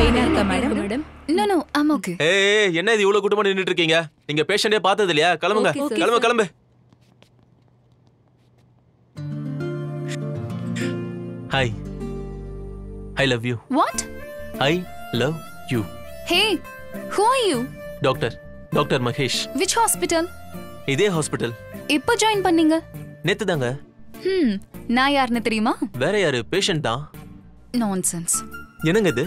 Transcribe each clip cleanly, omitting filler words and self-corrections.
பெயினா இருக்கா madam? No I'm okay. ஏய் என்ன இது இவ்வளவு கூட்டமா நின்னுட்டு இருக்கீங்க? நீங்க பேஷண்டே பார்த்தது இல்லையா? கிளம்புங்க. கிளம்பு. Hi. I love you. What? I love you. Hey, who are you? Doctor Mahesh. Which hospital? இதே ஹாஸ்பிடல். எப்போ ஜாயின் பண்ணீங்க? நேத்து தாங்க. நான் யாருன்னு தெரியுமா? வேற யாரு? பேஷண்ட் தான். நான்சென்ஸ். என்னங்க இது?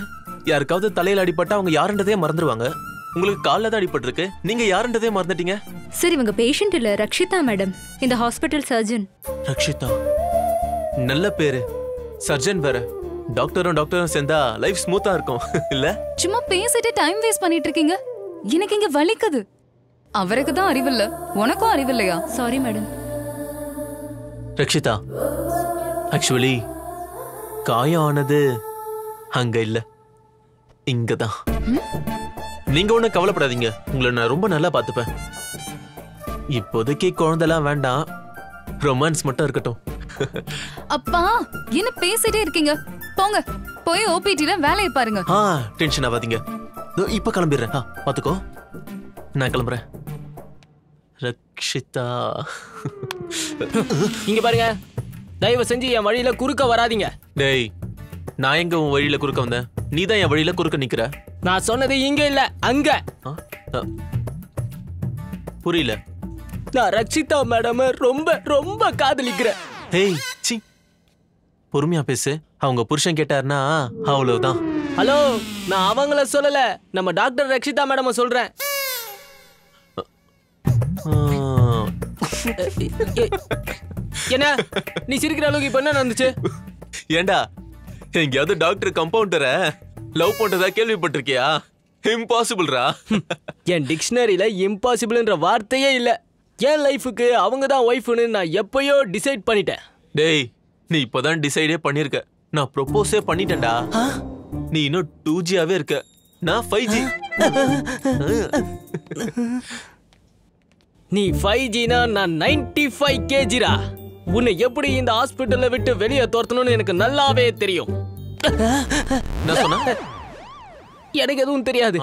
யாருக்காவது தலையில அடிபட்டா அவங்க யாருன்றதே மறந்துடுவாங்க. உங்களுக்கு கால்ல தான் அடிபட்டிருக்கு. நீங்க யாருன்றதே மறந்துட்டீங்க. சரி இவங்க பேஷண்ட் இல்ல, ரக்ஷிதா மேடம். இந்த ஹாஸ்பிடல் சர்ஜன். ரக்ஷிதா. நல்ல பேரு. சர்ஜன் வேற. டாக்டரும் சேர்ந்தா லைஃப் ஸ்மூத்தா இருக்கும் இல்ல? சும்மா பேசிட்டு டைம் வேஸ்ட் பண்ணிட்டு இருக்கீங்க. எனக்கு இங்க வலிக்குது. அவருக்கு தான் அறிவில்ல, உனக்கும் அறிவில்லையா? Sorry madam. ரக்ஷிதா, ஆக்சுவலி காயம் ஆனது அங்க இல்ல, இங்கதான். நீங்க ஒண்ணு கவலைப்படாதீங்க, உங்களை நான் ரொம்ப நல்லா பாத்துப்பேன். இப்போதைக்கு குழந்தைலாம் வேண்டாம், ரொமான்ஸ் மட்டும் இருக்கட்டும். அப்பா என்ன பேசிட்டே இருக்கீங்க? போங்க, போய் ஓபிடில வேலையை பாருங்க. டென்ஷன் ஆகாதீங்க, இப்ப கிளம்பிடுறேன். பாத்துக்கோ, நான் கிளம்புறேன். ரக்ஷிதா, இங்க பாருங்க, தயவு செஞ்சு என் வழியில குறுக்க வராதீங்க. டேய், நான் எங்க உன் வழியில குறுக்க வந்தேன்? நீ தான் என் வழியில குறுக்க நிக்கிற. நான் சொன்னது இங்க இல்ல, அங்க. புரியல. நான் ரக்ஷிதா மேடம் ரொம்ப ரொம்ப காதலிக்கிறேன். ஏய் சி, பொறுமையா பேசு. அவங்க புருஷன் கேட்டாருன்னா அவ்வளவுதான். ஹலோ, நான் அவங்கள சொல்லல, நம்ம டாக்டர் ரக்ஷிதா மேடம் சொல்றேன். என்ன நீ சிரிக்கிற அளவுக்கு இப்ப என்ன நடந்துச்சு? ஏண்டா, எங்கயாவது டாக்டர் கம்பவுண்டரை லவ் பண்றதா கேள்விப்பட்டிருக்கியா? இம்பாசிபிள்ரா. என் டிக்ஷனரியில இம்பாசிபிள்ன்ற வார்த்தையே இல்ல. என் லைஃபுக்கு அவங்க தான் ஒய்ஃப்னு நான் எப்பயோ டிசைட் பண்ணிட்டேன். டேய், நீ இப்பதான் டிசைடே பண்ணிருக்க. நான் ப்ரொபோஸே பண்ணிட்டேன்டா. நீ இன்னும் 2Gயாவே இருக்க, நான் 5G. நீ 5Gனா நான் 95 kgரா. உன்னை எப்படி இந்த ஹாஸ்பிட்டல்ல விட்டு வெளியே துரத்தணும்னு எனக்கு நல்லாவே தெரியும். நான் சொன்னா எனக்கு எதுவும் தெரியாது.